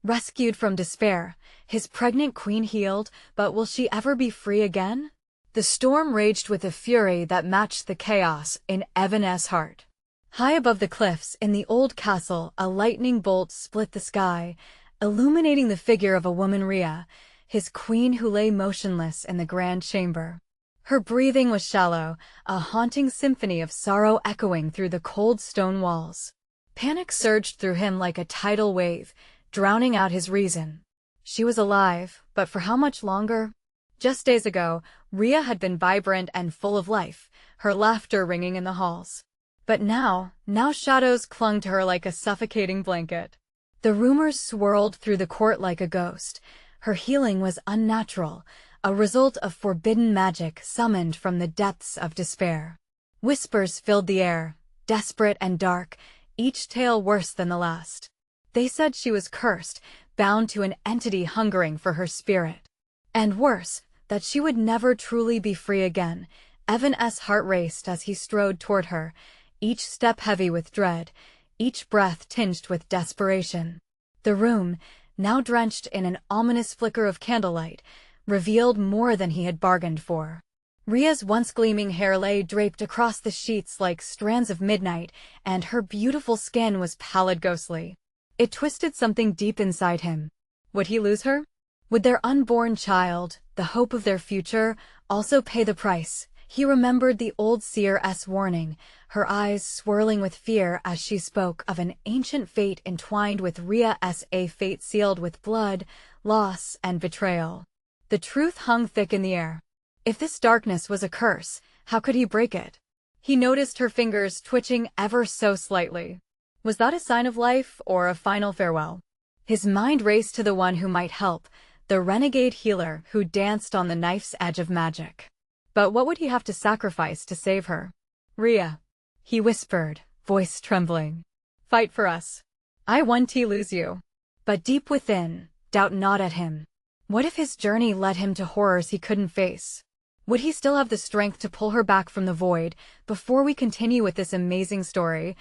Rescued from despair, his pregnant queen healed, but will she ever be free again? The storm raged with a fury that matched the chaos in Evan's heart. High above the cliffs in the old castle, a lightning bolt split the sky, illuminating the figure of a woman, Rhea, his queen, who lay motionless in the grand chamber. Her breathing was shallow, a haunting symphony of sorrow echoing through the cold stone walls. Panic surged through him like a tidal wave, drowning out his reason. She was alive, but for how much longer? Just days ago, Rhea had been vibrant and full of life, her laughter ringing in the halls. But now shadows clung to her like a suffocating blanket. The rumors swirled through the court like a ghost. Her healing was unnatural, a result of forbidden magic summoned from the depths of despair. Whispers filled the air, desperate and dark, each tale worse than the last. They said she was cursed, bound to an entity hungering for her spirit. And worse, that she would never truly be free again. Evan's heart raced as he strode toward her, each step heavy with dread, each breath tinged with desperation. The room, now drenched in an ominous flicker of candlelight, revealed more than he had bargained for. Rhea's once gleaming hair lay draped across the sheets like strands of midnight, and her beautiful skin was pallid, ghostly. It twisted something deep inside him. Would he lose her? Would their unborn child, the hope of their future, also pay the price? He remembered the old seer's warning, her eyes swirling with fear as she spoke of an ancient fate entwined with Rhea's, a fate sealed with blood, loss, and betrayal. The truth hung thick in the air. If this darkness was a curse, how could he break it? He noticed her fingers twitching ever so slightly. Was that a sign of life or a final farewell? His mind raced to the one who might help, the renegade healer who danced on the knife's edge of magic. But what would he have to sacrifice to save her? Rhea, he whispered, voice trembling. Fight for us. I won't lose you. But deep within, doubt gnawed at him. What if his journey led him to horrors he couldn't face? Would he still have the strength to pull her back from the void? Before we continue with this amazing story,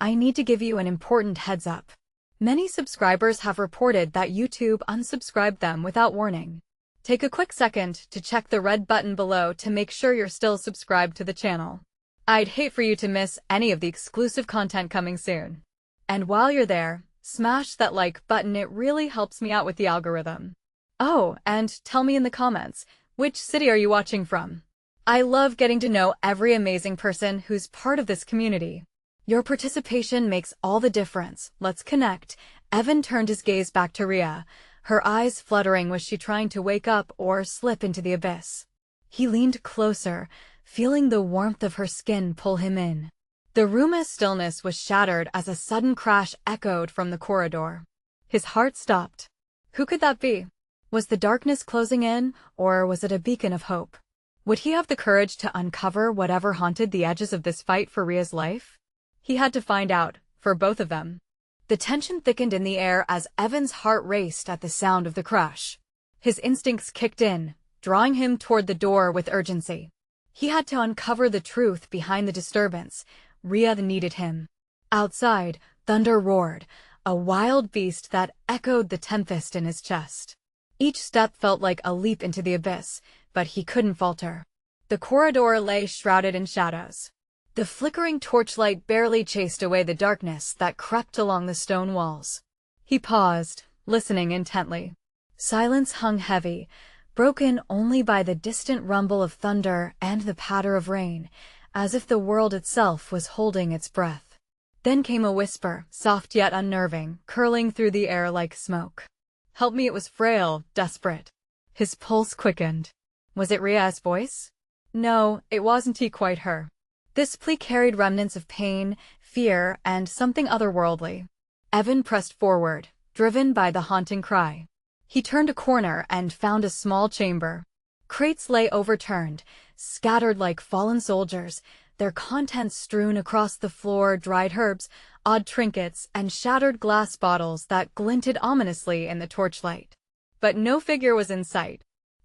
I need to give you an important heads up. Many subscribers have reported that YouTube unsubscribed them without warning. Take a quick second to check the red button below to make sure you're still subscribed to the channel. I'd hate for you to miss any of the exclusive content coming soon. And while you're there, smash that like button, it really helps me out with the algorithm. Oh, and tell me in the comments, which city are you watching from? I love getting to know every amazing person who's part of this community. Your participation makes all the difference. Let's connect. Evan turned his gaze back to Rhea, her eyes fluttering. Was she trying to wake up or slip into the abyss? He leaned closer, feeling the warmth of her skin pull him in. The room's stillness was shattered as a sudden crash echoed from the corridor. His heart stopped. Who could that be? Was the darkness closing in, or was it a beacon of hope? Would he have the courage to uncover whatever haunted the edges of this fight for Rhea's life? He had to find out, for both of them. The tension thickened in the air as Evan's heart raced at the sound of the crash. His instincts kicked in, drawing him toward the door with urgency. He had to uncover the truth behind the disturbance. Rhea needed him. Outside, thunder roared, a wild beast that echoed the tempest in his chest. Each step felt like a leap into the abyss, but he couldn't falter. The corridor lay shrouded in shadows. The flickering torchlight barely chased away the darkness that crept along the stone walls. He paused, listening intently. Silence hung heavy, broken only by the distant rumble of thunder and the patter of rain, as if the world itself was holding its breath. Then came a whisper, soft yet unnerving, curling through the air like smoke. Help me. It was frail, desperate. His pulse quickened. Was it Rhea's voice? No, it wasn't quite her. This plea carried remnants of pain, fear, and something otherworldly. Evan pressed forward, driven by the haunting cry. He turned a corner and found a small chamber. Crates lay overturned, scattered like fallen soldiers, their contents strewn across the floor. Dried herbs, odd trinkets, and shattered glass bottles that glinted ominously in the torchlight. But no figure was in sight.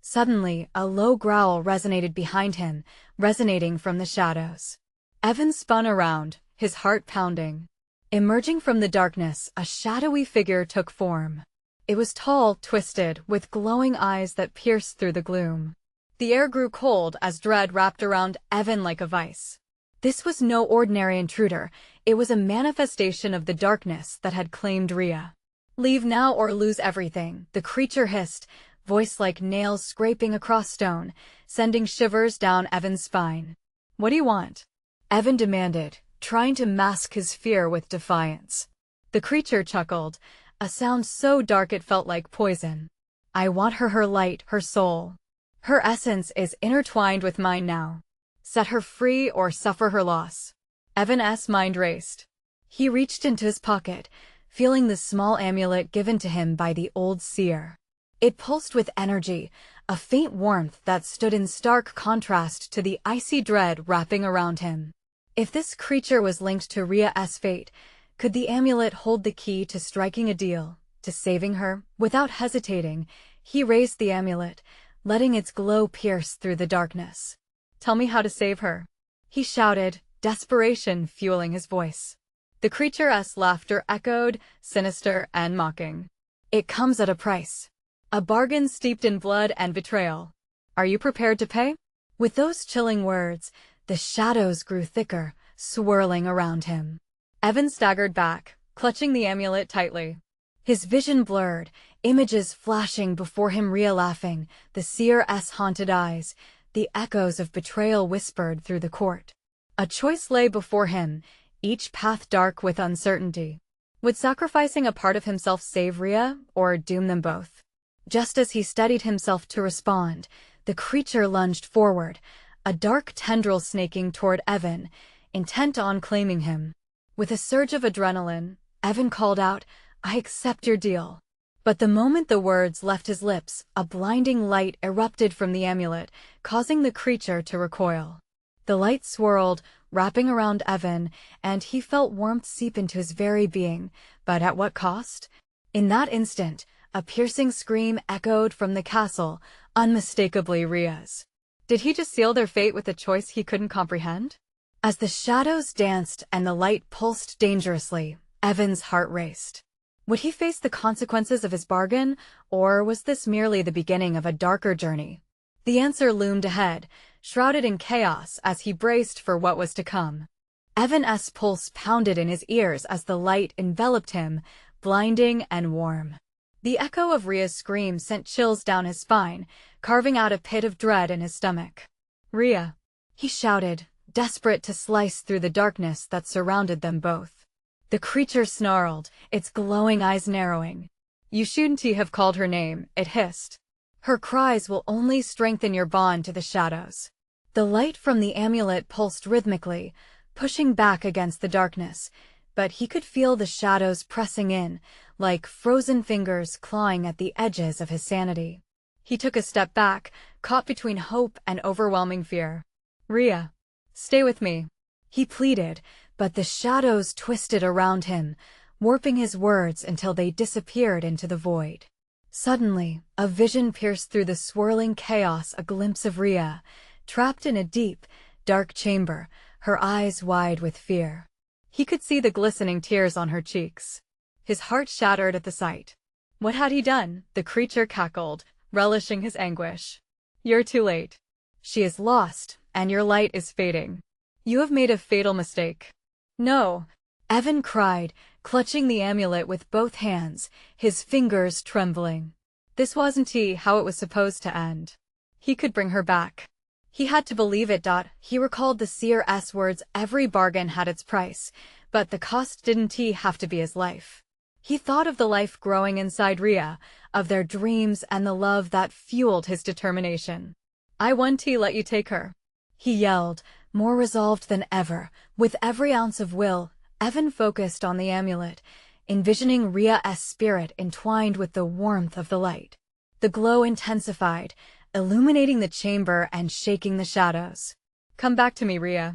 Suddenly, a low growl resonated behind him, resonating from the shadows. Evan spun around, his heart pounding. Emerging from the darkness, a shadowy figure took form. It was tall, twisted, with glowing eyes that pierced through the gloom. The air grew cold as dread wrapped around Evan like a vice. This was no ordinary intruder. It was a manifestation of the darkness that had claimed Rhea. "Leave now or lose everything," the creature hissed, voice like nails scraping across stone, sending shivers down Evan's spine. "What do you want?" Evan demanded, trying to mask his fear with defiance. The creature chuckled, a sound so dark it felt like poison. "I want her light, her soul. Her essence is intertwined with mine now. Set her free or suffer her loss." Evan's mind raced. He reached into his pocket, feeling the small amulet given to him by the old seer. It pulsed with energy, a faint warmth that stood in stark contrast to the icy dread wrapping around him. If this creature was linked to Rhea's fate, could the amulet hold the key to striking a deal, to saving her? Without hesitating, he raised the amulet, letting its glow pierce through the darkness. "Tell me how to save her," he shouted, desperation fueling his voice. The creature's laughter echoed, sinister and mocking. "It comes at a price. A bargain steeped in blood and betrayal. Are you prepared to pay?" With those chilling words, the shadows grew thicker, swirling around him. Evan staggered back, clutching the amulet tightly. His vision blurred, images flashing before him, Rhea laughing, the seer's haunted eyes, the echoes of betrayal whispered through the court. A choice lay before him, each path dark with uncertainty. Would sacrificing a part of himself save Rhea, or doom them both? Just as he steadied himself to respond, the creature lunged forward, a dark tendril snaking toward Evan, intent on claiming him. With a surge of adrenaline, Evan called out, "I accept your deal." But the moment the words left his lips, a blinding light erupted from the amulet, causing the creature to recoil. The light swirled, wrapping around Evan, and he felt warmth seep into his very being, but at what cost? In that instant, a piercing scream echoed from the castle, unmistakably Rhea's. Did he just seal their fate with a choice he couldn't comprehend? As the shadows danced and the light pulsed dangerously, Evan's heart raced. Would he face the consequences of his bargain, or was this merely the beginning of a darker journey? The answer loomed ahead, shrouded in chaos as he braced for what was to come. Evan's pulse pounded in his ears as the light enveloped him, blinding and warm. The echo of Rhea's scream sent chills down his spine, carving out a pit of dread in his stomach. "Rhea!" he shouted, desperate to slice through the darkness that surrounded them both. The creature snarled, its glowing eyes narrowing. "You shouldn't have called her name," it hissed. "Her cries will only strengthen your bond to the shadows." The light from the amulet pulsed rhythmically, pushing back against the darkness, but he could feel the shadows pressing in, like frozen fingers clawing at the edges of his sanity. He took a step back, caught between hope and overwhelming fear. "Rhea, stay with me," he pleaded, but the shadows twisted around him, warping his words until they disappeared into the void. Suddenly, a vision pierced through the swirling chaos, a glimpse of Rhea, trapped in a deep, dark chamber, her eyes wide with fear. He could see the glistening tears on her cheeks. His heart shattered at the sight. What had he done? The creature cackled, relishing his anguish. "You're too late. She is lost, and your light is fading. You have made a fatal mistake." "No!" Evan cried, clutching the amulet with both hands, his fingers trembling. This wasn't how it was supposed to end. He could bring her back. He had to believe it. He recalled the seer's words, every bargain had its price, but the cost didn't have to be his life. He thought of the life growing inside Rhea, of their dreams and the love that fueled his determination. "I won't let you take her," he yelled, more resolved than ever. With every ounce of will, Evan focused on the amulet, envisioning Rhea's spirit entwined with the warmth of the light. The glow intensified, illuminating the chamber and shaking the shadows. "Come back to me, Rhea.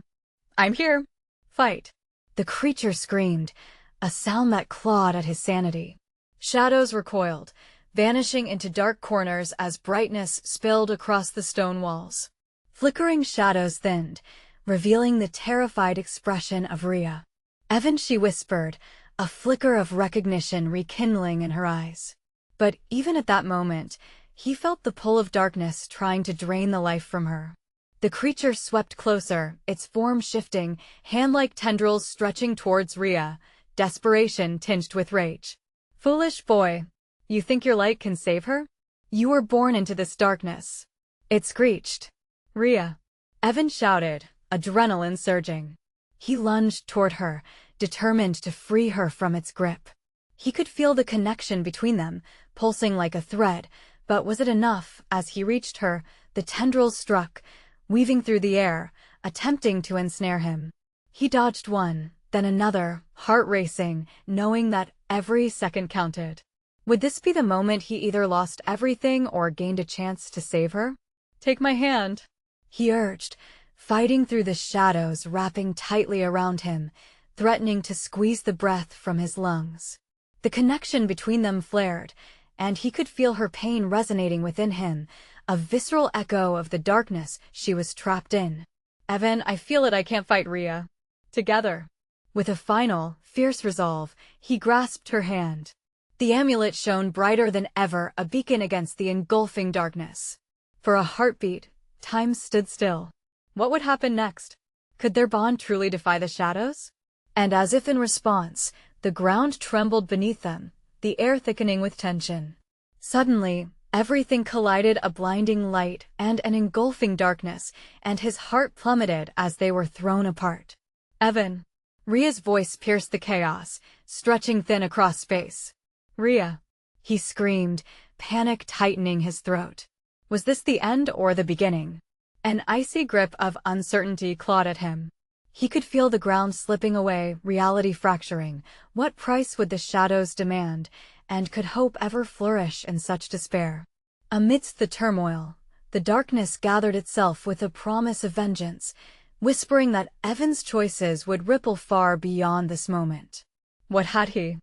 I'm here. Fight!" The creature screamed, a sound that clawed at his sanity. Shadows recoiled, vanishing into dark corners as brightness spilled across the stone walls. Flickering shadows thinned, revealing the terrified expression of Rhea. "Evan," she whispered, a flicker of recognition rekindling in her eyes. But even at that moment, he felt the pull of darkness trying to drain the life from her. The creature swept closer, its form shifting, hand-like tendrils stretching towards Rhea, desperation tinged with rage. "Foolish boy. You think your light can save her? You were born into this darkness." It screeched. "Rhea!" Evan shouted, adrenaline surging. He lunged toward her, determined to free her from its grip. He could feel the connection between them, pulsing like a thread, but was it enough? As he reached her, the tendrils struck, weaving through the air, attempting to ensnare him. He dodged one, then another, heart racing, knowing that every second counted. Would this be the moment he either lost everything or gained a chance to save her? "Take my hand," he urged, fighting through the shadows wrapping tightly around him, threatening to squeeze the breath from his lungs. The connection between them flared, and he could feel her pain resonating within him, a visceral echo of the darkness she was trapped in. "Evan, I feel it. I can't fight Rhea. Together." With a final, fierce resolve, he grasped her hand. The amulet shone brighter than ever, a beacon against the engulfing darkness. For a heartbeat, time stood still. What would happen next? Could their bond truly defy the shadows? And as if in response, the ground trembled beneath them, the air thickening with tension. Suddenly, everything collided, a blinding light and an engulfing darkness, and his heart plummeted as they were thrown apart. "Evan!" Rhea's voice pierced the chaos, stretching thin across space. "Rhea!" he screamed, panic tightening his throat. Was this the end or the beginning? An icy grip of uncertainty clawed at him. He could feel the ground slipping away, reality fracturing. What price would the shadows demand, and could hope ever flourish in such despair? Amidst the turmoil, the darkness gathered itself with a promise of vengeance, whispering that Evan's choices would ripple far beyond this moment. What had he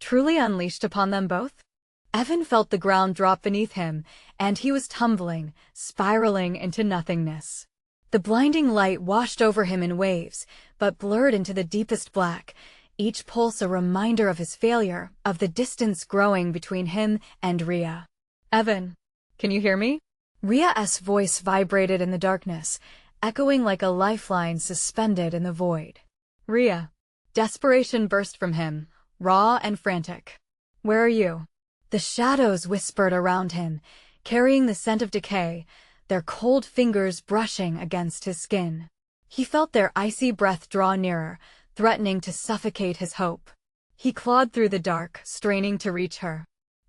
truly unleashed upon them both? Evan felt the ground drop beneath him, and he was tumbling, spiraling into nothingness. The blinding light washed over him in waves, but blurred into the deepest black, each pulse a reminder of his failure, of the distance growing between him and Rhea. "Evan, can you hear me?" Rhea's voice vibrated in the darkness, echoing like a lifeline suspended in the void. "Rhea." Desperation burst from him, raw and frantic. "Where are you?" The shadows whispered around him, carrying the scent of decay, their cold fingers brushing against his skin. He felt their icy breath draw nearer, threatening to suffocate his hope. He clawed through the dark, straining to reach her.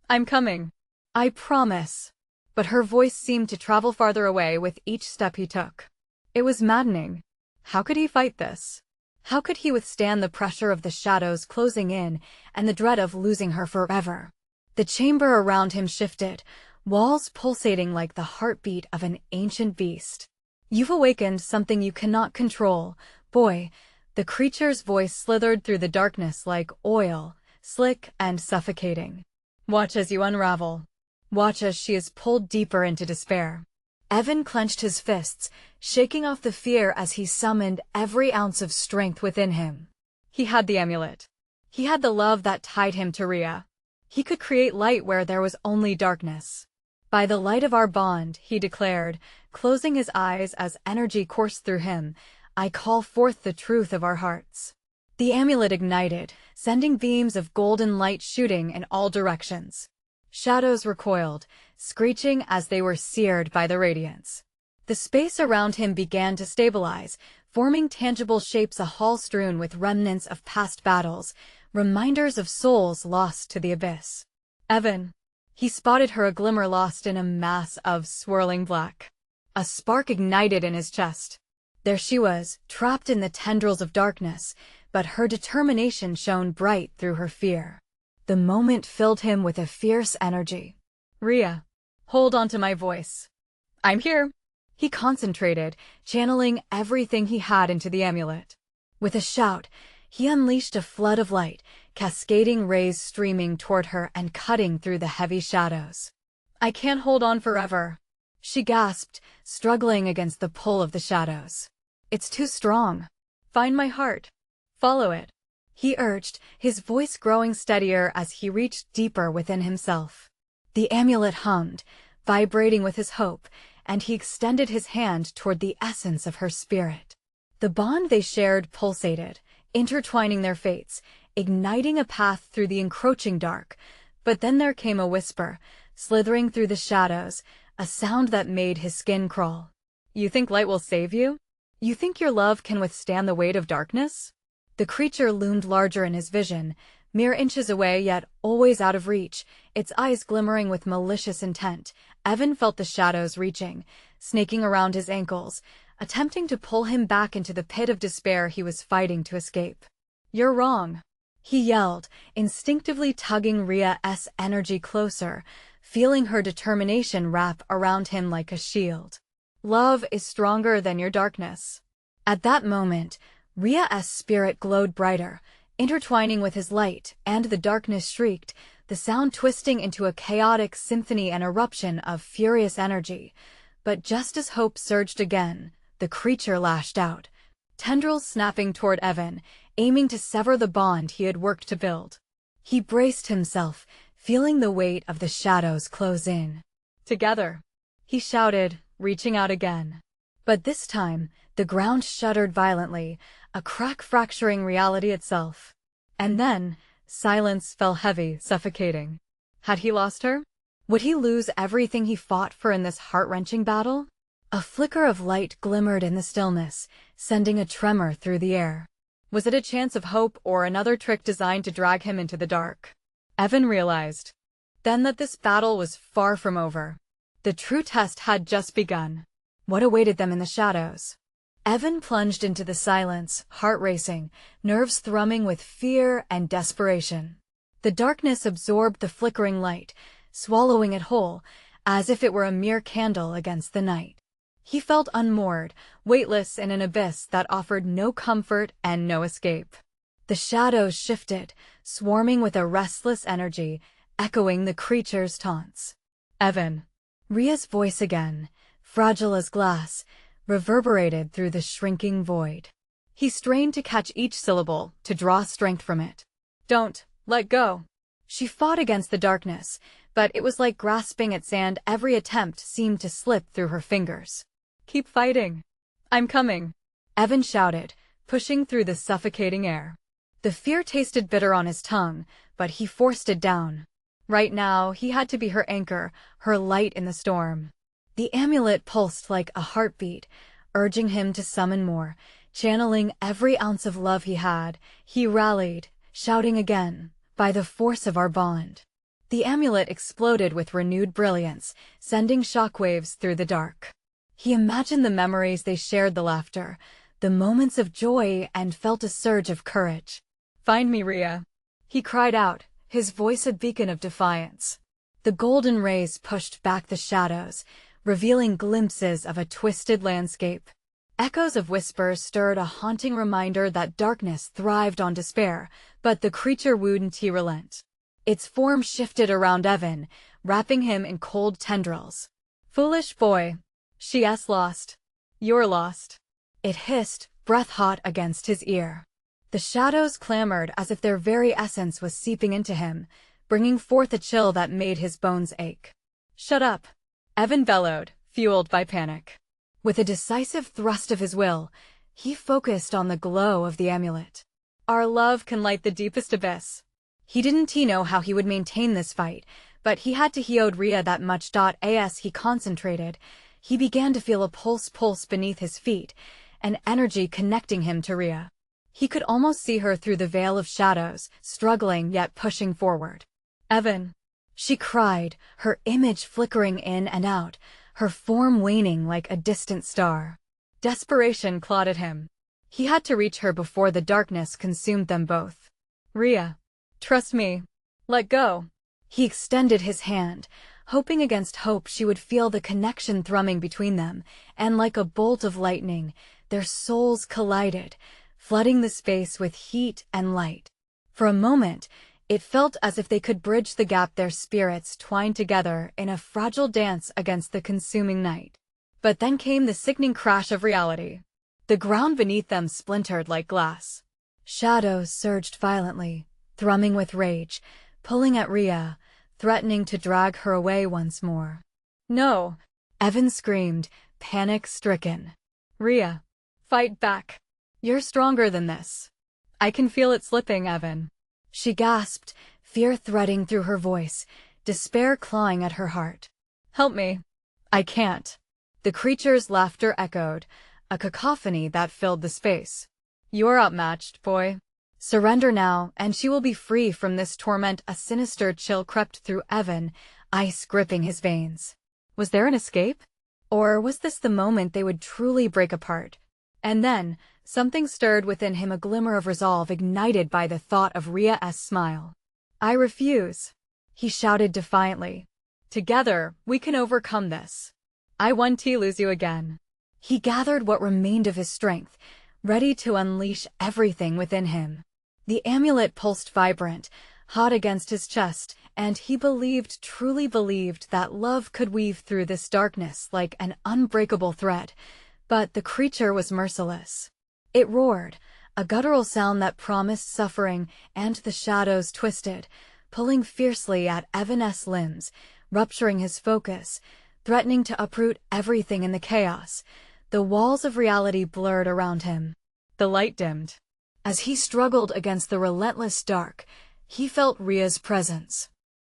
"I'm coming. I promise." But her voice seemed to travel farther away with each step he took. It was maddening. How could he fight this? How could he withstand the pressure of the shadows closing in and the dread of losing her forever? The chamber around him shifted, walls pulsating like the heartbeat of an ancient beast. "You've awakened something you cannot control, boy." The creature's voice slithered through the darkness like oil, slick and suffocating. "Watch as you unravel. Watch as she is pulled deeper into despair." Evan clenched his fists, shaking off the fear as he summoned every ounce of strength within him. He had the amulet. He had the love that tied him to Rhea. He could create light where there was only darkness. "By the light of our bond," he declared, closing his eyes as energy coursed through him, "I call forth the truth of our hearts." The amulet ignited, sending beams of golden light shooting in all directions. Shadows recoiled, screeching as they were seared by the radiance. The space around him began to stabilize, forming tangible shapes, a hall strewn with remnants of past battles, reminders of souls lost to the abyss. "Evan." He spotted her, a glimmer lost in a mass of swirling black. A spark ignited in his chest. There she was, trapped in the tendrils of darkness, but her determination shone bright through her fear. The moment filled him with a fierce energy. "Rhea, hold on to my voice. I'm here." He concentrated, channeling everything he had into the amulet. With a shout, he unleashed a flood of light, cascading rays streaming toward her and cutting through the heavy shadows. "I can't hold on forever," she gasped, struggling against the pull of the shadows. "It's too strong. Find my heart. Follow it," he urged, his voice growing steadier as he reached deeper within himself. The amulet hummed, vibrating with his hope, and he extended his hand toward the essence of her spirit. The bond they shared pulsated, intertwining their fates, igniting a path through the encroaching dark. But then there came a whisper, slithering through the shadows, a sound that made his skin crawl. "You think light will save you? You think your love can withstand the weight of darkness?" The creature loomed larger in his vision, mere inches away yet always out of reach, its eyes glimmering with malicious intent. Evan felt the shadows reaching, snaking around his ankles, attempting to pull him back into the pit of despair he was fighting to escape. "You're wrong," he yelled, instinctively tugging Rhea's energy closer, feeling her determination wrap around him like a shield. "Love is stronger than your darkness." At that moment, Rhea's spirit glowed brighter, intertwining with his light, and the darkness shrieked, the sound twisting into a chaotic symphony and eruption of furious energy. But just as hope surged again, the creature lashed out, tendrils snapping toward Evan, aiming to sever the bond he had worked to build. He braced himself, feeling the weight of the shadows close in. "Together," he shouted, reaching out again. But this time, the ground shuddered violently, a crack fracturing reality itself. And then, silence fell heavy, suffocating. Had he lost her? Would he lose everything he fought for in this heart-wrenching battle? A flicker of light glimmered in the stillness, sending a tremor through the air. Was it a chance of hope or another trick designed to drag him into the dark? Evan realized then that this battle was far from over. The true test had just begun. What awaited them in the shadows? Evan plunged into the silence, heart racing, nerves thrumming with fear and desperation. The darkness absorbed the flickering light, swallowing it whole, as if it were a mere candle against the night. He felt unmoored, weightless in an abyss that offered no comfort and no escape. The shadows shifted, swarming with a restless energy, echoing the creature's taunts. "Evan." Rhea's voice again, fragile as glass, reverberated through the shrinking void. He strained to catch each syllable, to draw strength from it. "Don't let go." She fought against the darkness, but it was like grasping at sand. Every attempt seemed to slip through her fingers. "Keep fighting. I'm coming," Evan shouted, pushing through the suffocating air. The fear tasted bitter on his tongue, but he forced it down. Right now, he had to be her anchor, her light in the storm. The amulet pulsed like a heartbeat, urging him to summon more. Channeling every ounce of love he had, he rallied, shouting again, "By the force of our bond." The amulet exploded with renewed brilliance, sending shockwaves through the dark. He imagined the memories they shared, the laughter, the moments of joy, and felt a surge of courage. "Find me, Rhea," he cried out, his voice a beacon of defiance. The golden rays pushed back the shadows, revealing glimpses of a twisted landscape. Echoes of whispers stirred, a haunting reminder that darkness thrived on despair, but the creature wouldn't relent. Its form shifted around Evan, wrapping him in cold tendrils. "Foolish boy. She's lost. You're lost." It hissed, breath-hot against his ear. The shadows clamored as if their very essence was seeping into him, bringing forth a chill that made his bones ache. "Shut up," Evan bellowed, fueled by panic. With a decisive thrust of his will, he focused on the glow of the amulet. "Our love can light the deepest abyss." He didn't know how he would maintain this fight, but he had to. He owed Rhea that much. As he concentrated, he began to feel a pulse beneath his feet, an energy connecting him to Rhea. He could almost see her through the veil of shadows, struggling yet pushing forward. "Evan," she cried, her image flickering in and out, her form waning like a distant star. Desperation clawed at him. He had to reach her before the darkness consumed them both. "Rhea, trust me. Let go." He extended his hand, hoping against hope she would feel the connection thrumming between them, and like a bolt of lightning, their souls collided, flooding the space with heat and light. For a moment, it felt as if they could bridge the gap, their spirits twined together in a fragile dance against the consuming night. But then came the sickening crash of reality. The ground beneath them splintered like glass. Shadows surged violently, thrumming with rage, pulling at Rhea, threatening to drag her away once more. "No!" Evan screamed, panic-stricken. "Rhea, fight back. You're stronger than this. I can feel it slipping, Evan." She gasped, fear threading through her voice, despair clawing at her heart. "Help me." "I can't." The creature's laughter echoed, a cacophony that filled the space. "You're outmatched, boy. Surrender now, and she will be free from this torment." A sinister chill crept through Evan, ice gripping his veins. Was there an escape? Or was this the moment they would truly break apart? And then, something stirred within him, a glimmer of resolve ignited by the thought of Rhea's smile. "I refuse," he shouted defiantly. "Together, we can overcome this. I won't lose you again." He gathered what remained of his strength, ready to unleash everything within him. The amulet pulsed vibrant, hot against his chest, and he truly believed, that love could weave through this darkness like an unbreakable thread. But the creature was merciless. It roared, a guttural sound that promised suffering, and the shadows twisted, pulling fiercely at Evan's limbs, rupturing his focus, threatening to uproot everything in the chaos. The walls of reality blurred around him. The light dimmed. As he struggled against the relentless dark, he felt Rhea's presence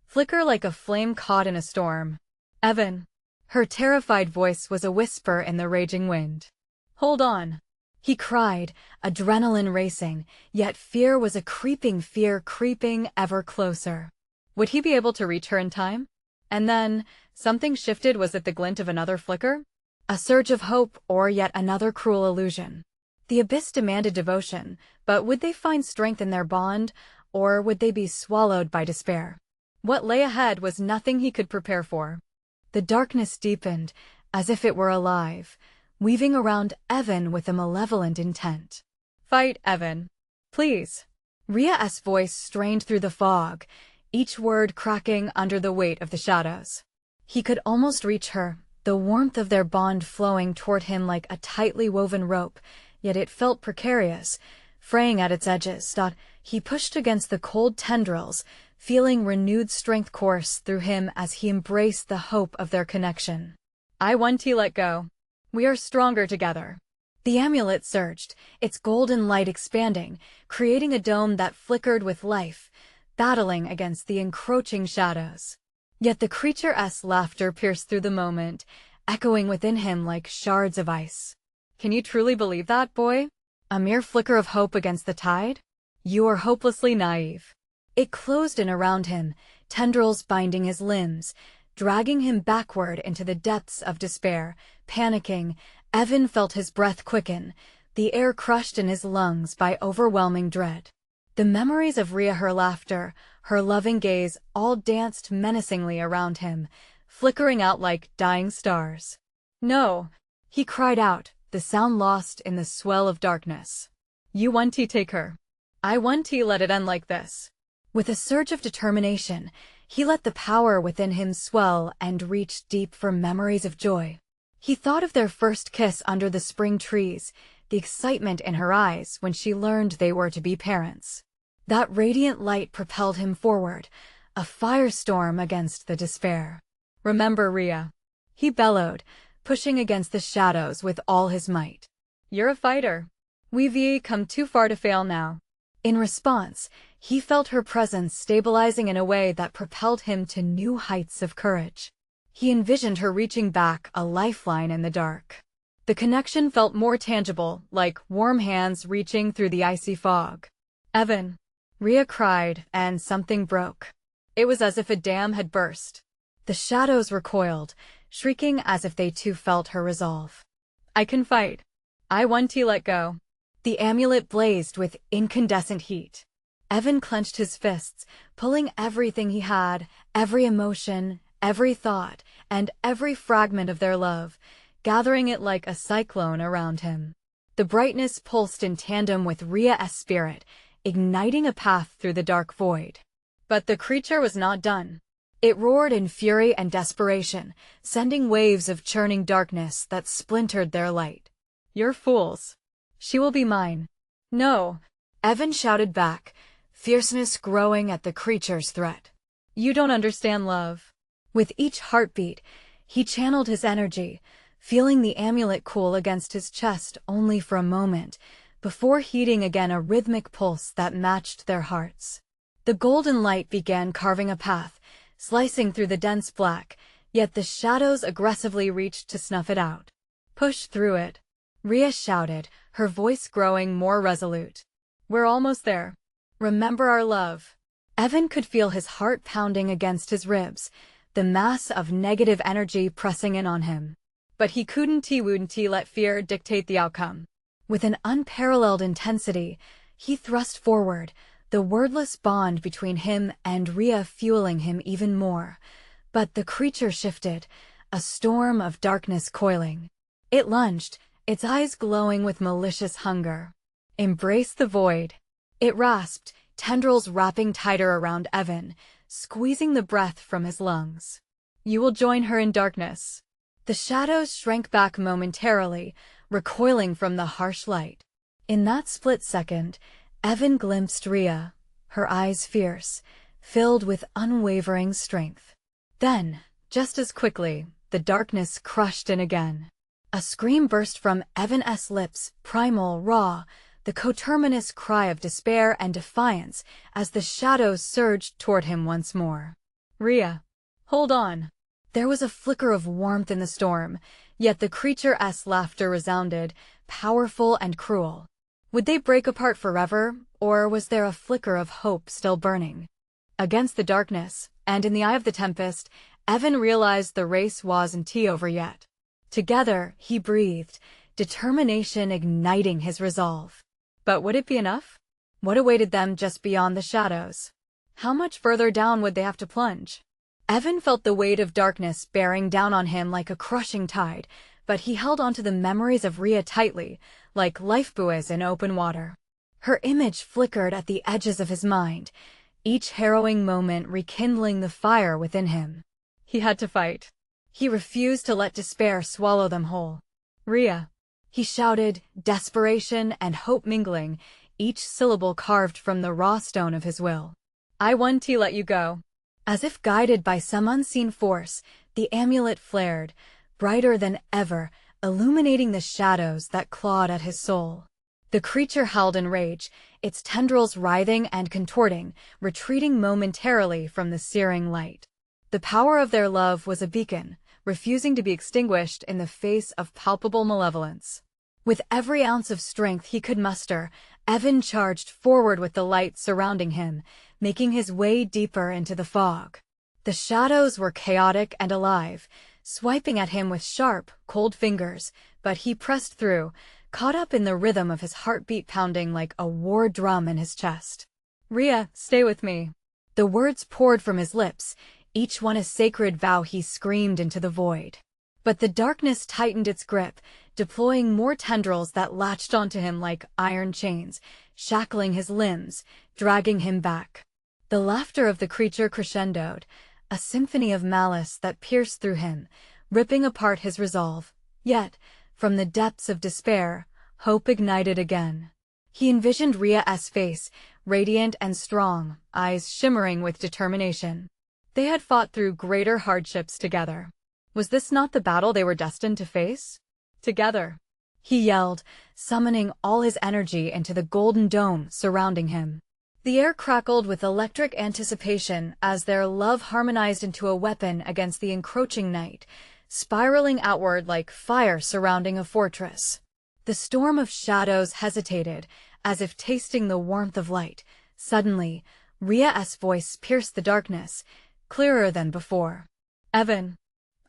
flicker like a flame caught in a storm. "Evan." Her terrified voice was a whisper in the raging wind. "Hold on," he cried, adrenaline racing, yet fear was a creeping ever closer. Would he be able to reach her in time? And then, something shifted. Was it the glint of another flicker? A surge of hope, or yet another cruel illusion? The abyss demanded devotion, but would they find strength in their bond, or would they be swallowed by despair? What lay ahead was nothing he could prepare for. The darkness deepened, as if it were alive, weaving around Evan with a malevolent intent. "Fight, Evan. Please." Rhea's voice strained through the fog, each word cracking under the weight of the shadows. He could almost reach her, the warmth of their bond flowing toward him like a tightly woven rope, yet it felt precarious, fraying at its edges. He pushed against the cold tendrils, feeling renewed strength course through him as he embraced the hope of their connection. "I won't let go. We are stronger together." The amulet surged, its golden light expanding, creating a dome that flickered with life, battling against the encroaching shadows. Yet the creature's laughter pierced through the moment, echoing within him like shards of ice. "Can you truly believe that, boy? A mere flicker of hope against the tide? You are hopelessly naive." It closed in around him, tendrils binding his limbs, dragging him backward into the depths of despair. Panicking, Evan felt his breath quicken, the air crushed in his lungs by overwhelming dread. The memories of Rhea, her laughter, her loving gaze, all danced menacingly around him, flickering out like dying stars. "No!" he cried out, the sound lost in the swell of darkness. "You won't take her. I won't let it end like this." With a surge of determination, he let the power within him swell and reach deep for memories of joy. He thought of their first kiss under the spring trees, the excitement in her eyes when she learned they were to be parents. That radiant light propelled him forward, a firestorm against the despair. "Remember, Rhea," he bellowed, pushing against the shadows with all his might. "You're a fighter. We've come too far to fail now." In response, he felt her presence stabilizing in a way that propelled him to new heights of courage. He envisioned her reaching back, a lifeline in the dark. The connection felt more tangible, like warm hands reaching through the icy fog. "Evan," Rhea cried, and something broke. It was as if a dam had burst. The shadows recoiled, shrieking as if they too felt her resolve. "I can fight. I won't let go." The amulet blazed with incandescent heat. Evan clenched his fists, pulling everything he had, every emotion, every thought, and every fragment of their love, gathering it like a cyclone around him. The brightness pulsed in tandem with Rhea's spirit, igniting a path through the dark void. But the creature was not done. It roared in fury and desperation, sending waves of churning darkness that splintered their light. "You're fools. She will be mine." "No," Evan shouted back, fierceness growing at the creature's threat. You don't understand love. With each heartbeat, he channeled his energy, feeling the amulet cool against his chest only for a moment, before heating again a rhythmic pulse that matched their hearts. The golden light began carving a path, slicing through the dense black, yet the shadows aggressively reached to snuff it out. Push through it, Rhea shouted, her voice growing more resolute. We're almost there. Remember our love. Evan could feel his heart pounding against his ribs, the mass of negative energy pressing in on him. But he wouldn't let fear dictate the outcome. With an unparalleled intensity, he thrust forward, the wordless bond between him and Rhea fueling him even more. But the creature shifted, a storm of darkness coiling. It lunged, its eyes glowing with malicious hunger. Embrace the void. It rasped, tendrils wrapping tighter around Evan, squeezing the breath from his lungs. You will join her in darkness. The shadows shrank back momentarily, recoiling from the harsh light. In that split second, Evan glimpsed Rhea, her eyes fierce, filled with unwavering strength. Then, just as quickly, the darkness crushed in again. A scream burst from Evan's lips, primal, raw, the coterminous cry of despair and defiance as the shadows surged toward him once more. Rhea, hold on. There was a flicker of warmth in the storm, yet the creature's laughter resounded, powerful and cruel. Would they break apart forever, or was there a flicker of hope still burning? Against the darkness, and in the eye of the tempest, Evan realized the race wasn't over yet. Together, he breathed, determination igniting his resolve. But would it be enough? What awaited them just beyond the shadows? How much further down would they have to plunge? Evan felt the weight of darkness bearing down on him like a crushing tide, but he held onto the memories of Rhea tightly, like lifebuoys in open water. Her image flickered at the edges of his mind, each harrowing moment rekindling the fire within him. He had to fight. He refused to let despair swallow them whole. Rhea, he shouted, desperation and hope mingling, each syllable carved from the raw stone of his will. I want to let you go. As if guided by some unseen force, the amulet flared, brighter than ever, illuminating the shadows that clawed at his soul. The creature howled in rage, its tendrils writhing and contorting, retreating momentarily from the searing light. The power of their love was a beacon, refusing to be extinguished in the face of palpable malevolence. With every ounce of strength he could muster, Evan charged forward with the light surrounding him, making his way deeper into the fog. The shadows were chaotic and alive, swiping at him with sharp, cold fingers, but he pressed through, caught up in the rhythm of his heartbeat pounding like a war drum in his chest. Rhea, stay with me. The words poured from his lips, each one a sacred vow he screamed into the void. But the darkness tightened its grip, deploying more tendrils that latched onto him like iron chains, shackling his limbs, dragging him back. The laughter of the creature crescendoed, a symphony of malice that pierced through him, ripping apart his resolve. Yet, from the depths of despair, hope ignited again. He envisioned Rhea's face, radiant and strong, eyes shimmering with determination. They had fought through greater hardships together. Was this not the battle they were destined to face? Together. He yelled, summoning all his energy into the golden dome surrounding him. The air crackled with electric anticipation as their love harmonized into a weapon against the encroaching night, spiraling outward like fire surrounding a fortress. The storm of shadows hesitated, as if tasting the warmth of light. Suddenly, Rhea's voice pierced the darkness, clearer than before. Evan,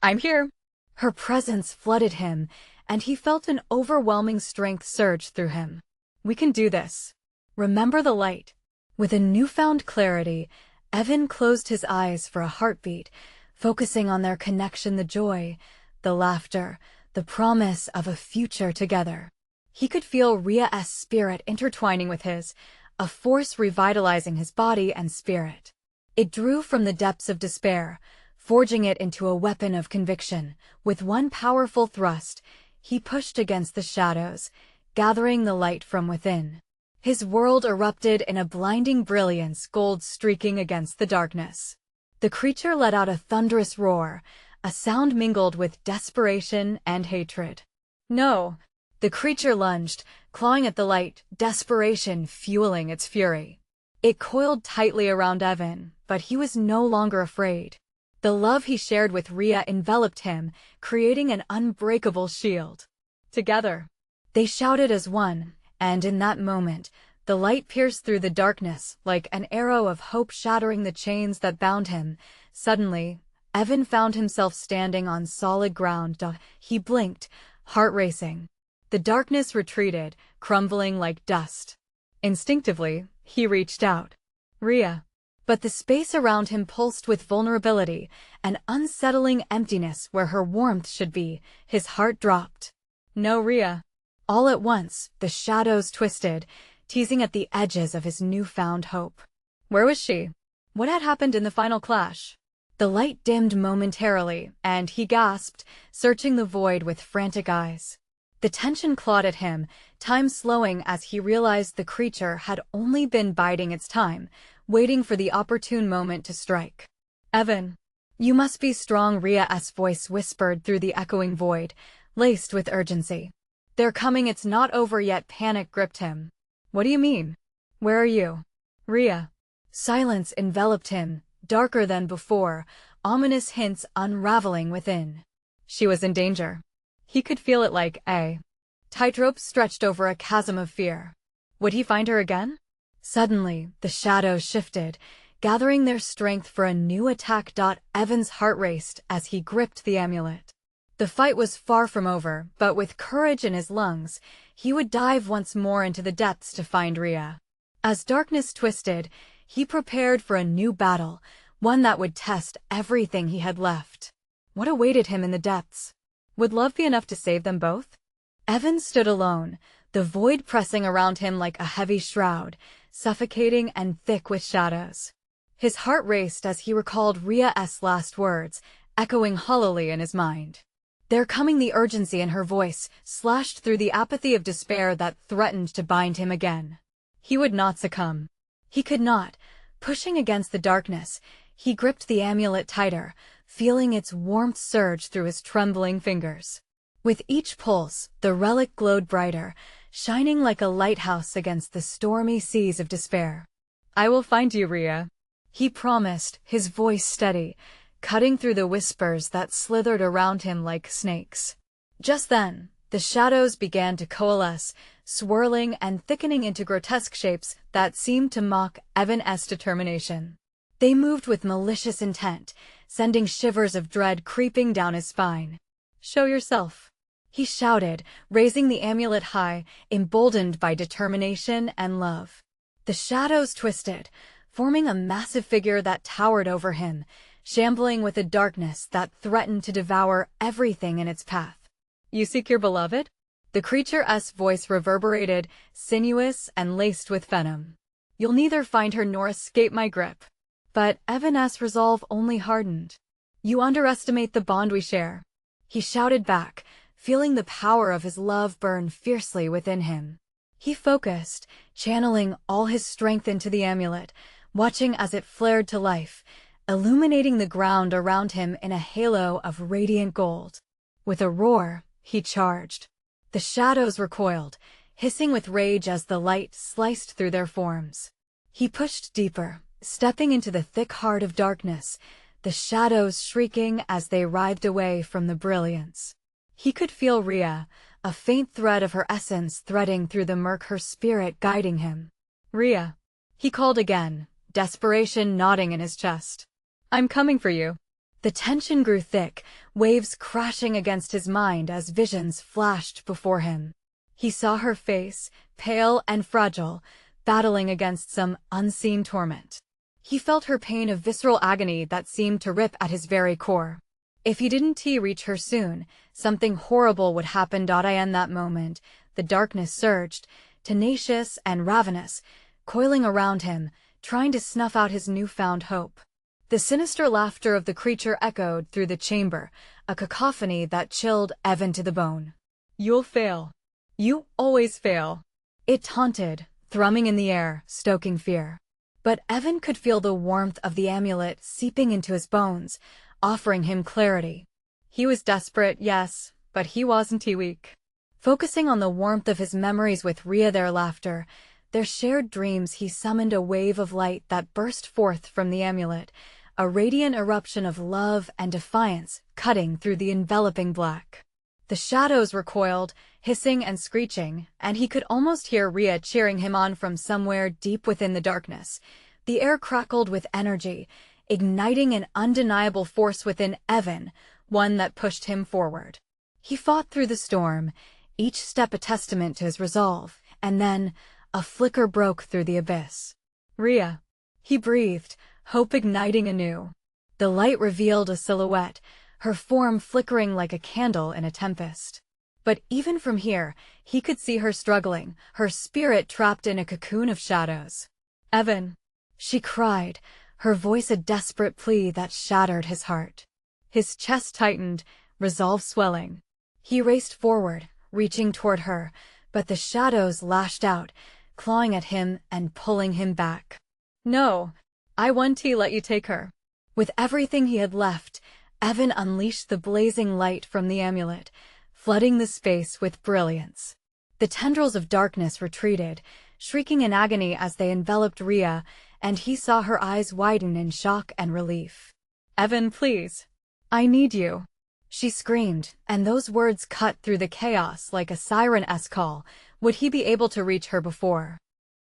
I'm here. Her presence flooded him, and he felt an overwhelming strength surge through him. We can do this. Remember the light. With a newfound clarity, Evan closed his eyes for a heartbeat, focusing on their connection, the joy, the laughter, the promise of a future together. He could feel Rhea's spirit intertwining with his, a force revitalizing his body and spirit. It drew from the depths of despair, forging it into a weapon of conviction. With one powerful thrust, he pushed against the shadows, gathering the light from within. His world erupted in a blinding brilliance, gold streaking against the darkness. The creature let out a thunderous roar, a sound mingled with desperation and hatred. No! The creature lunged, clawing at the light, desperation fueling its fury. It coiled tightly around Evan, but he was no longer afraid. The love he shared with Rhea enveloped him, creating an unbreakable shield. Together, they shouted as one, and in that moment, the light pierced through the darkness like an arrow of hope shattering the chains that bound him. Suddenly, Evan found himself standing on solid ground. He blinked, heart racing. The darkness retreated, crumbling like dust. Instinctively, he reached out. Rhea. But the space around him pulsed with vulnerability, an unsettling emptiness where her warmth should be. His heart dropped. No, Rhea. All at once, the shadows twisted, teasing at the edges of his newfound hope. Where was she? What had happened in the final clash? The light dimmed momentarily, and he gasped, searching the void with frantic eyes. The tension clawed at him, time slowing as he realized the creature had only been biding its time, waiting for the opportune moment to strike. Evan. You must be strong, Rhea's voice whispered through the echoing void, laced with urgency. They're coming, it's not over yet. Panic gripped him. What do you mean? Where are you? Rhea. Silence enveloped him, darker than before, ominous hints unraveling within. She was in danger. He could feel it like a tightrope stretched over a chasm of fear. Would he find her again? Suddenly, the shadows shifted, gathering their strength for a new attack. Evan's heart raced as he gripped the amulet. The fight was far from over, but with courage in his lungs, he would dive once more into the depths to find Rhea. As darkness twisted, he prepared for a new battle, one that would test everything he had left. What awaited him in the depths? Would love be enough to save them both? Evan stood alone, the void pressing around him like a heavy shroud, suffocating and thick with shadows. His heart raced as he recalled Rhea's last words, echoing hollowly in his mind. They're coming. The urgency in her voice slashed through the apathy of despair that threatened to bind him again. He would not succumb. He could not. Pushing against the darkness, he gripped the amulet tighter, feeling its warmth surge through his trembling fingers. With each pulse, the relic glowed brighter, shining like a lighthouse against the stormy seas of despair. I will find you, Rhea, he promised, his voice steady, cutting through the whispers that slithered around him like snakes. Just then, the shadows began to coalesce, swirling and thickening into grotesque shapes that seemed to mock Evan's determination. They moved with malicious intent, sending shivers of dread creeping down his spine. Show yourself, he shouted, raising the amulet high, emboldened by determination and love. The shadows twisted, forming a massive figure that towered over him, shambling with a darkness that threatened to devour everything in its path. You seek your beloved? The creature's voice reverberated, sinuous and laced with venom. You'll neither find her nor escape my grip. But Evan's resolve only hardened. You underestimate the bond we share, he shouted back, feeling the power of his love burn fiercely within him. He focused, channeling all his strength into the amulet, watching as it flared to life, illuminating the ground around him in a halo of radiant gold. With a roar, he charged. The shadows recoiled, hissing with rage as the light sliced through their forms. He pushed deeper, stepping into the thick heart of darkness, the shadows shrieking as they writhed away from the brilliance. He could feel Rhea, a faint thread of her essence threading through the murk, her spirit guiding him. Rhea, he called again, desperation knotting in his chest. I'm coming for you. The tension grew thick, waves crashing against his mind as visions flashed before him. He saw her face, pale and fragile, battling against some unseen torment. He felt her pain of visceral agony that seemed to rip at his very core. If he didn't reach her soon, something horrible would happen. In that moment, the darkness surged, tenacious and ravenous, coiling around him, trying to snuff out his newfound hope. The sinister laughter of the creature echoed through the chamber, a cacophony that chilled Evan to the bone. You'll fail. You always fail. It taunted, thrumming in the air, stoking fear. But Evan could feel the warmth of the amulet seeping into his bones, offering him clarity. He was desperate, yes, but he wasn't weak. Focusing on the warmth of his memories with Rhea, their laughter, their shared dreams, he summoned a wave of light that burst forth from the amulet, a radiant eruption of love and defiance cutting through the enveloping black. The shadows recoiled, hissing and screeching, and he could almost hear Rhea cheering him on from somewhere deep within the darkness. The air crackled with energy, igniting an undeniable force within Evan, one that pushed him forward. He fought through the storm, each step a testament to his resolve, and then a flicker broke through the abyss. Rhea. He breathed, hope igniting anew. The light revealed a silhouette, her form flickering like a candle in a tempest. But even from here, he could see her struggling, her spirit trapped in a cocoon of shadows. "Evan!" she cried, her voice a desperate plea that shattered his heart. His chest tightened, resolve swelling. He raced forward, reaching toward her, but the shadows lashed out, clawing at him and pulling him back. "No, I won't let you take her." With everything he had left, Evan unleashed the blazing light from the amulet, flooding the space with brilliance. The tendrils of darkness retreated, shrieking in agony as they enveloped Rhea, and he saw her eyes widen in shock and relief. "Evan, please. I need you," she screamed, and those words cut through the chaos like a siren-esque call. Would he be able to reach her before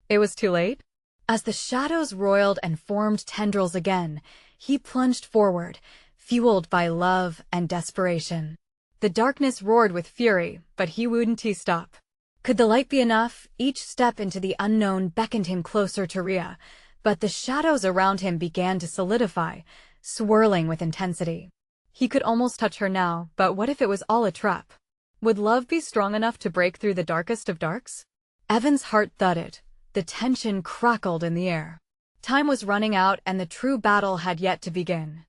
it was too late? As the shadows roiled and formed tendrils again, he plunged forward, fueled by love and desperation. The darkness roared with fury, but he wouldn't stop. Could the light be enough? Each step into the unknown beckoned him closer to Rhea, but the shadows around him began to solidify, swirling with intensity. He could almost touch her now, but what if it was all a trap? Would love be strong enough to break through the darkest of darks? Evan's heart thudded. The tension crackled in the air. Time was running out and the true battle had yet to begin.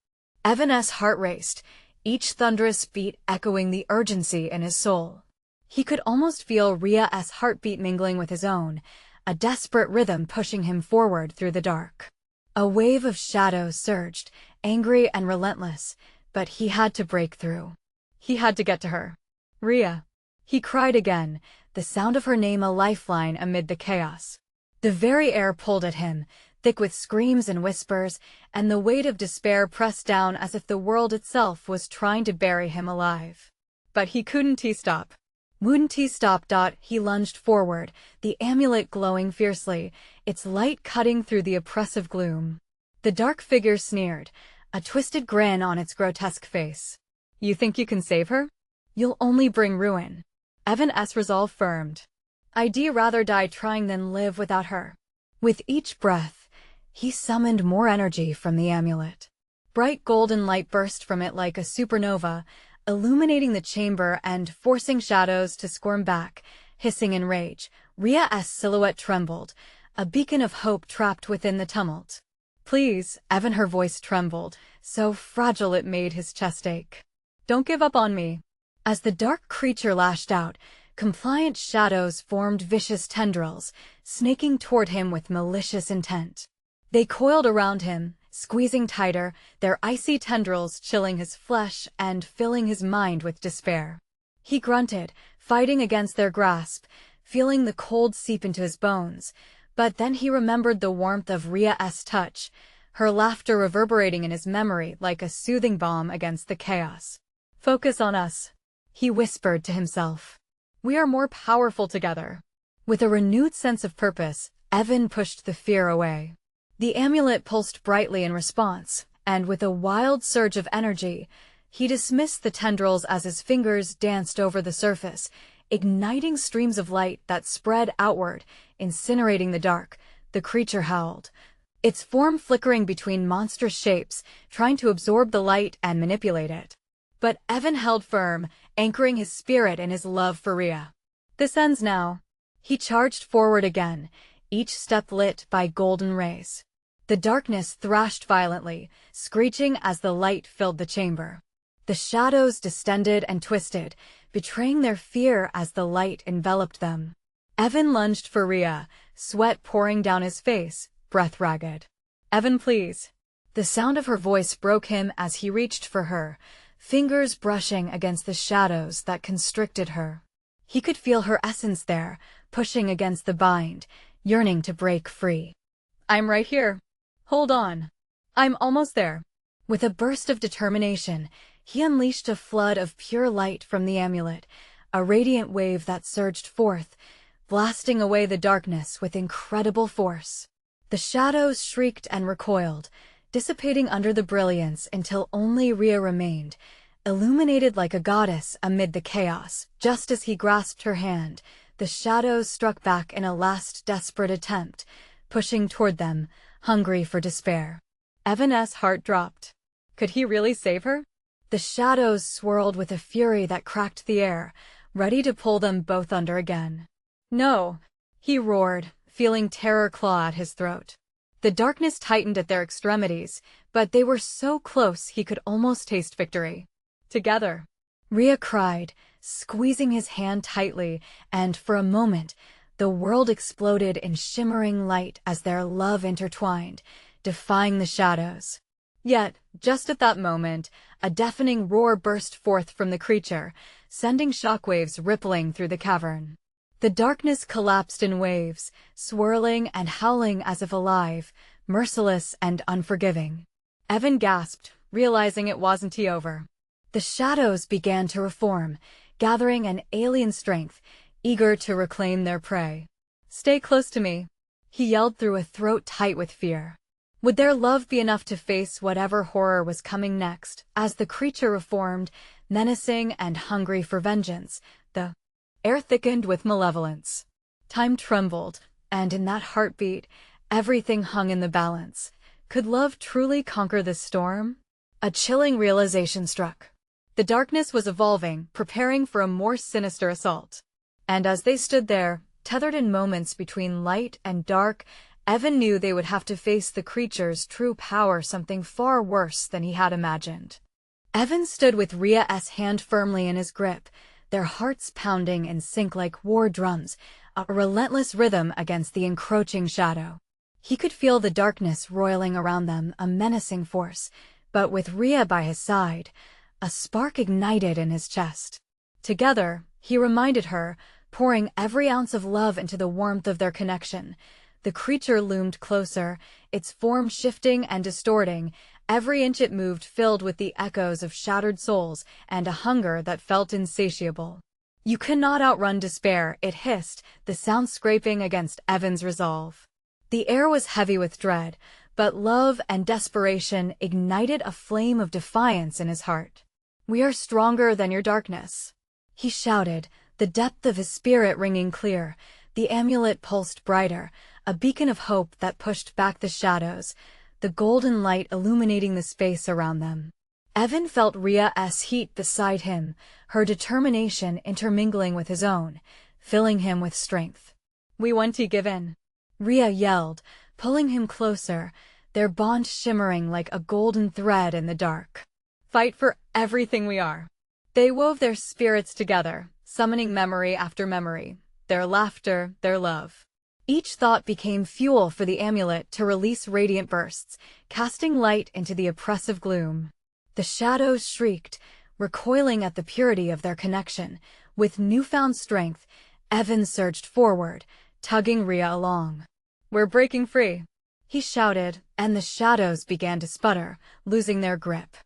Evan's heart raced, each thunderous beat echoing the urgency in his soul. He could almost feel Rhea's heartbeat mingling with his own, a desperate rhythm pushing him forward through the dark. A wave of shadows surged, angry and relentless, but he had to break through. He had to get to her. "Rhea!" He cried again, the sound of her name a lifeline amid the chaos. The very air pulled at him, thick with screams and whispers, and the weight of despair pressed down as if the world itself was trying to bury him alive. But he couldn't stop. Wouldn't stop. He lunged forward, the amulet glowing fiercely, its light cutting through the oppressive gloom. The dark figure sneered, a twisted grin on its grotesque face. "You think you can save her? You'll only bring ruin." Evan's resolve firmed. "I'd rather die trying than live without her." With each breath, he summoned more energy from the amulet. Bright golden light burst from it like a supernova, illuminating the chamber and forcing shadows to squirm back, hissing in rage. Rhea's silhouette trembled, a beacon of hope trapped within the tumult. "Please," Evan, her voice trembled, so fragile it made his chest ache. "Don't give up on me." As the dark creature lashed out, compliant shadows formed vicious tendrils, snaking toward him with malicious intent. They coiled around him, squeezing tighter, their icy tendrils chilling his flesh and filling his mind with despair. He grunted, fighting against their grasp, feeling the cold seep into his bones, but then he remembered the warmth of Rhea's touch, her laughter reverberating in his memory like a soothing balm against the chaos. "Focus on us," he whispered to himself. "We are more powerful together." With a renewed sense of purpose, Evan pushed the fear away. The amulet pulsed brightly in response, and with a wild surge of energy, he dismissed the tendrils as his fingers danced over the surface, igniting streams of light that spread outward, incinerating the dark. The creature howled, its form flickering between monstrous shapes, trying to absorb the light and manipulate it. But Evan held firm, anchoring his spirit in his love for Rhea. "This ends now." He charged forward again, each step lit by golden rays. The darkness thrashed violently, screeching as the light filled the chamber. The shadows distended and twisted, betraying their fear as the light enveloped them. Evan lunged for Rhea, sweat pouring down his face, breath ragged. "Evan, please." The sound of her voice broke him as he reached for her, fingers brushing against the shadows that constricted her. He could feel her essence there, pushing against the bind, yearning to break free. "I'm right here. Hold on. I'm almost there." With a burst of determination, he unleashed a flood of pure light from the amulet, a radiant wave that surged forth, blasting away the darkness with incredible force. The shadows shrieked and recoiled, dissipating under the brilliance until only Rhea remained, illuminated like a goddess amid the chaos. Just as he grasped her hand, the shadows struck back in a last desperate attempt, pushing toward them, hungry for despair. Evan's heart dropped. Could he really save her? The shadows swirled with a fury that cracked the air, ready to pull them both under again. "No!" he roared, feeling terror claw at his throat. The darkness tightened at their extremities, but they were so close he could almost taste victory. "Together!" Rhea cried, squeezing his hand tightly, and for a moment, the world exploded in shimmering light as their love intertwined, defying the shadows. Yet, just at that moment, a deafening roar burst forth from the creature, sending shockwaves rippling through the cavern. The darkness collapsed in waves, swirling and howling as if alive, merciless and unforgiving. Evan gasped, realizing it wasn't over. The shadows began to reform, gathering an alien strength, eager to reclaim their prey. "Stay close to me," he yelled through a throat tight with fear. Would their love be enough to face whatever horror was coming next? As the creature reformed, menacing and hungry for vengeance, the air thickened with malevolence. Time trembled, and in that heartbeat, everything hung in the balance. Could love truly conquer this storm? A chilling realization struck. The darkness was evolving, preparing for a more sinister assault. And as they stood there, tethered in moments between light and dark, Evan knew they would have to face the creature's true power, something far worse than he had imagined. Evan stood with Rhea's hand firmly in his grip, their hearts pounding in sync like war drums, a relentless rhythm against the encroaching shadow. He could feel the darkness roiling around them, a menacing force, but with Rhea by his side, a spark ignited in his chest. Together, he reminded her, pouring every ounce of love into the warmth of their connection. The creature loomed closer, its form shifting and distorting, every inch it moved filled with the echoes of shattered souls and a hunger that felt insatiable. "You cannot outrun despair," it hissed, the sound scraping against Evan's resolve. The air was heavy with dread, but love and desperation ignited a flame of defiance in his heart. "We are stronger than your darkness," he shouted, the depth of his spirit ringing clear. The amulet pulsed brighter, a beacon of hope that pushed back the shadows, the golden light illuminating the space around them. Evan felt Rhea's heat beside him, her determination intermingling with his own, filling him with strength. "We won't give in," Rhea yelled, pulling him closer, their bond shimmering like a golden thread in the dark. "Fight for everything we are." They wove their spirits together, summoning memory after memory, their laughter, their love. Each thought became fuel for the amulet to release radiant bursts, casting light into the oppressive gloom. The shadows shrieked, recoiling at the purity of their connection. With newfound strength, Evan surged forward, tugging Rhea along. "We're breaking free," he shouted, and the shadows began to sputter, losing their grip.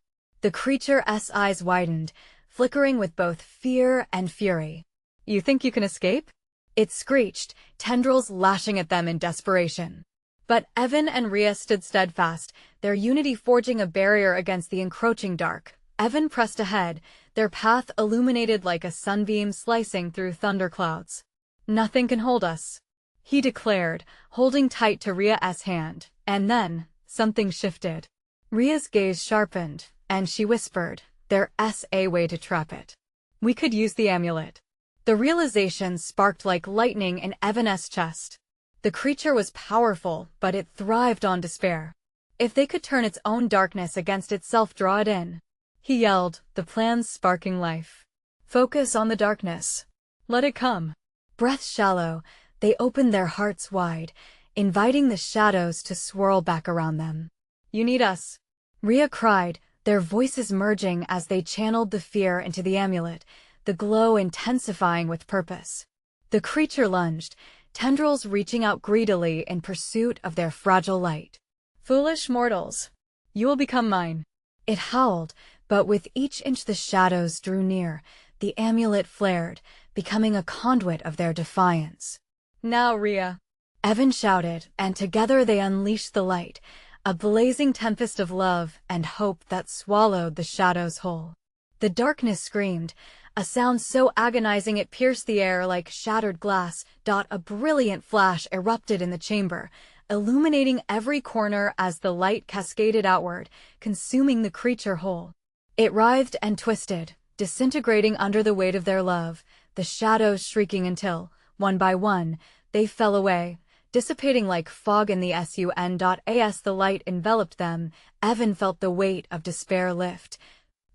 The creature's eyes widened, flickering with both fear and fury. "You think you can escape?" it screeched, tendrils lashing at them in desperation. But Evan and Rhea stood steadfast, their unity forging a barrier against the encroaching dark. Evan pressed ahead, their path illuminated like a sunbeam slicing through thunderclouds. "Nothing can hold us," he declared, holding tight to Rhea's hand. And then, something shifted. Rhea's gaze sharpened, and she whispered, "There's a way to trap it. We could use the amulet." The realization sparked like lightning in Evan's chest. The creature was powerful, but it thrived on despair. If they could turn its own darkness against itself, draw it in. He yelled, the plans sparking life. "Focus on the darkness. Let it come." Breath shallow, they opened their hearts wide, inviting the shadows to swirl back around them. "You need us," Rhea cried, their voices merging as they channeled the fear into the amulet, the glow intensifying with purpose. The creature lunged, tendrils reaching out greedily in pursuit of their fragile light. "Foolish mortals, you will become mine," it howled, but with each inch the shadows drew near, the amulet flared, becoming a conduit of their defiance. "Now, Rhea," Evan shouted, and together they unleashed the light, a blazing tempest of love and hope that swallowed the shadows whole. The darkness screamed, a sound so agonizing it pierced the air like shattered glass. A brilliant flash erupted in the chamber, illuminating every corner as the light cascaded outward, consuming the creature whole. It writhed and twisted, disintegrating under the weight of their love, the shadows shrieking until, one by one, they fell away, dissipating like fog in the sun. As the light enveloped them, Evan felt the weight of despair lift,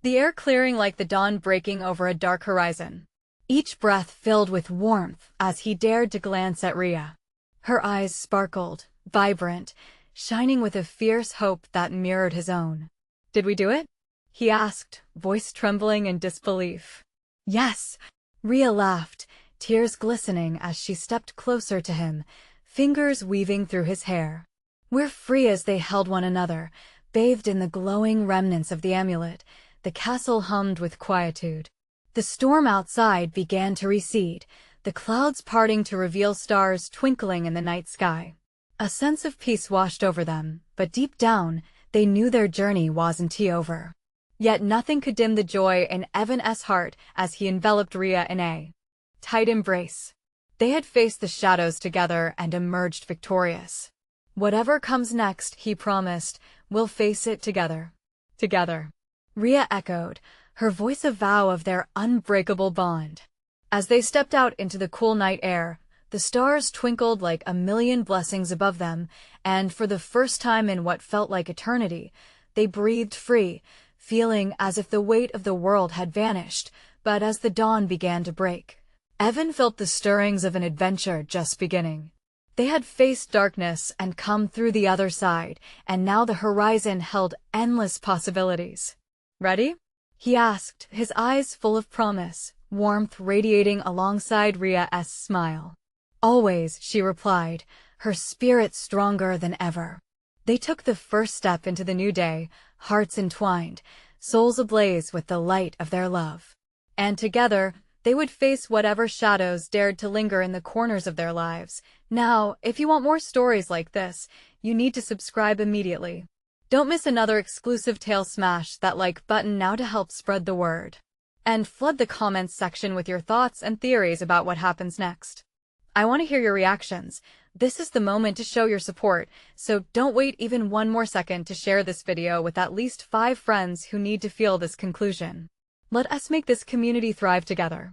the air clearing like the dawn breaking over a dark horizon. Each breath filled with warmth as he dared to glance at Rhea. Her eyes sparkled, vibrant, shining with a fierce hope that mirrored his own. "Did we do it?" he asked, voice trembling in disbelief. "Yes," Rhea laughed, tears glistening as she stepped closer to him, fingers weaving through his hair. "We're free." As they held one another, bathed in the glowing remnants of the amulet, the castle hummed with quietude. The storm outside began to recede, the clouds parting to reveal stars twinkling in the night sky. A sense of peace washed over them, but deep down, they knew their journey wasn't over. Yet nothing could dim the joy in Evan's heart as he enveloped Rhea in a tight embrace. They had faced the shadows together and emerged victorious. "Whatever comes next," he promised, "we'll face it together." "Together," Rhea echoed, her voice a vow of their unbreakable bond. As they stepped out into the cool night air, the stars twinkled like a million blessings above them, and for the first time in what felt like eternity, they breathed free, feeling as if the weight of the world had vanished. But as the dawn began to break, Evan felt the stirrings of an adventure just beginning. They had faced darkness and come through the other side, and now the horizon held endless possibilities. "Ready?" he asked, his eyes full of promise, warmth radiating alongside Rhea's smile. "Always," she replied, her spirit stronger than ever. They took the first step into the new day, hearts entwined, souls ablaze with the light of their love. And together, they would face whatever shadows dared to linger in the corners of their lives. Now, if you want more stories like this, you need to subscribe immediately. Don't miss another exclusive tale. Smash that like button now to help spread the word. And flood the comments section with your thoughts and theories about what happens next. I want to hear your reactions. This is the moment to show your support, so don't wait even one more second to share this video with at least 5 friends who need to feel this conclusion. Let us make this community thrive together.